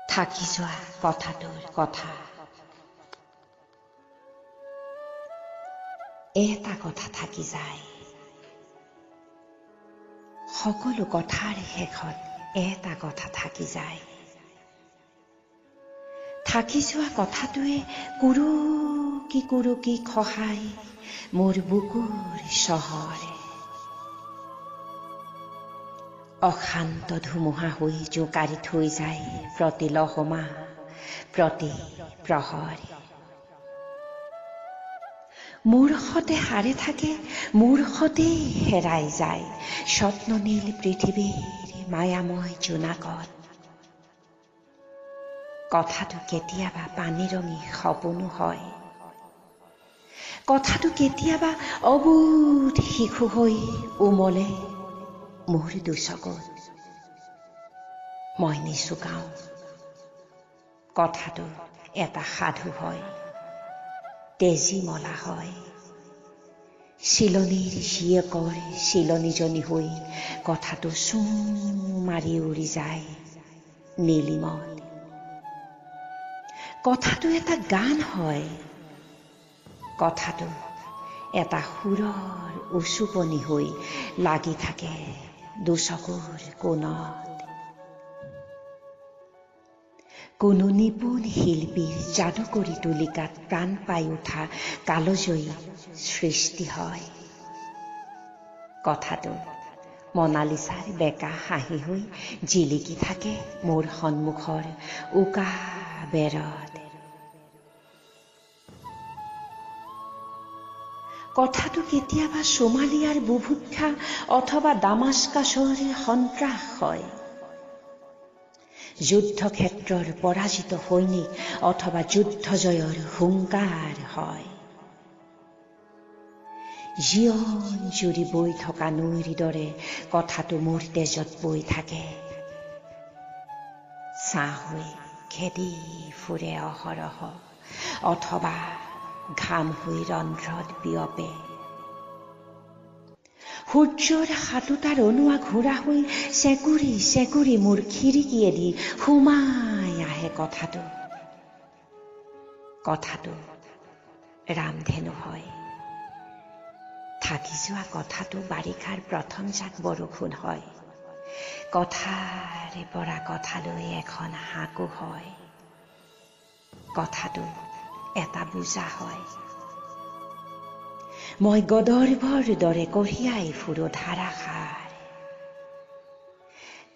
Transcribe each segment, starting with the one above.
থাকি যোৱা কথাটোৰ কথা। এটা কথা থাকি যায়। সকলো কথাৰ শেষত এটা কথা থাকি যায়। থাকি যোৱা কথাটোৱে কুৰুকি খহাই মোৰ বুকুৰ চহৰে। অশান্ত ধুমুহা হৈ জোকাৰি থৈ যায় প্ৰতি লহমা, প্ৰতি প্ৰহৰে। মোৰ সতে হাৰে থাকে, মোৰ সতে হেৰাই যায় স্বপ্ননীল পৃথিৱীৰ মায়াময় জোনাকত। কথাটো কেতিয়াবা পানীৰঙী সপোনো হয়, কথাটো কেতিয়াবা অবুধ শিশু হৈ উমলে মোৰ দুচকুত। মই নিচুকাও, কথাটো এটা সাধু হয়, তেজীমলা হয়। চিলনীৰ জীয়েকৰ চিলনীজনী হৈ কথাটো চুঁ মাৰি উৰি যায় নীলিমত। কথাটো এটা গান হয়, কথাটো এটা সুৰৰ উচুপনি হৈ লাগি থাকে দুচকুৰ কোণত। কোনো নিপুণ শিল্পীৰ যাদুকৰী তুলিকাত প্ৰাণ পাই উঠা কালজয়ী সৃষ্টি হয়। কথাটো মনালিছাৰ বেকা হাঁহি হৈ জিলিকি থাকে মোৰ সন্মুখৰ উকা বেৰত। কথাটো কেতিয়াবা সোমালিয়াৰ বুভুক্ষা অথবা দামাস্কাছৰ সন্ত্ৰাস হয়। যুদ্ধক্ষেত্ৰৰ পৰাজিত সৈনিক অথবা যুদ্ধ জয়ৰ হুংকাৰ হয়। জীৱন জুৰি বৈ থকা নৈৰ দৰে কথাটো মোৰ তেজত বৈ থাকে। ছাঁ হৈ খেদি ফুৰে অহৰহ অথবা ঘাম হৈ ৰন্ধ্ৰত বিয়পে। সূৰ্যৰ সাতোটাৰ অনুৱা ঘোঁৰা হৈ চেকুৰি মোৰ খিৰিকীয়েদি সোমাই আহে কথাটো। কথাটো ৰামধেনু হয়। থাকি যোৱা কথাটো বাৰিষাৰ প্ৰথম জাক বৰষুণ হয়। কথাৰে পৰা কথালৈ এখন হাকো হয়। কথাটো এটা বোজা হয়। মই গদৰ্ভৰ দৰে কঢ়িয়াই ফুৰো ধাৰাসাৰ।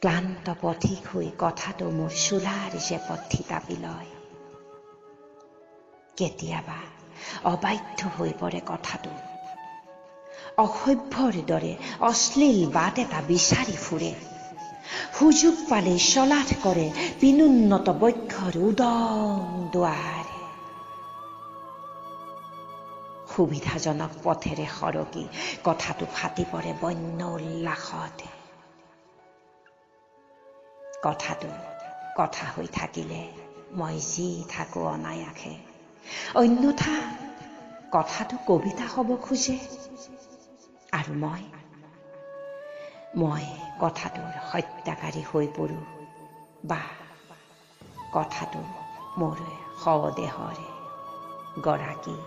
ক্লান্ত পথিক হৈ কথাটো মোৰ চোলাৰ জেপত থিতাপি লয়। কেতিয়াবা অবাধ্য হৈ পৰে কথাটো। অসভ্যৰ দৰে অশ্লীল বাট এটা বিচাৰি ফুৰে। সুযোগ পালেই চলাথ কৰে পিনোন্নত বক্ষৰ উদং দুৱাৰ। সুবিধাজনক পথেৰে সৰকি কথাটো ফাটি পৰে বন্য উল্লাসত। কথাটো কথা হৈ থাকিলে মই যি থাকো অনায়াসে, অন্যথা কথাটো কবিতা হ'ব খোজে। আৰু মই কথাটোৰ হত্যাকাৰী হৈ পৰো, বা কথাটো মোৰ শৱদেহৰ গৰাকী।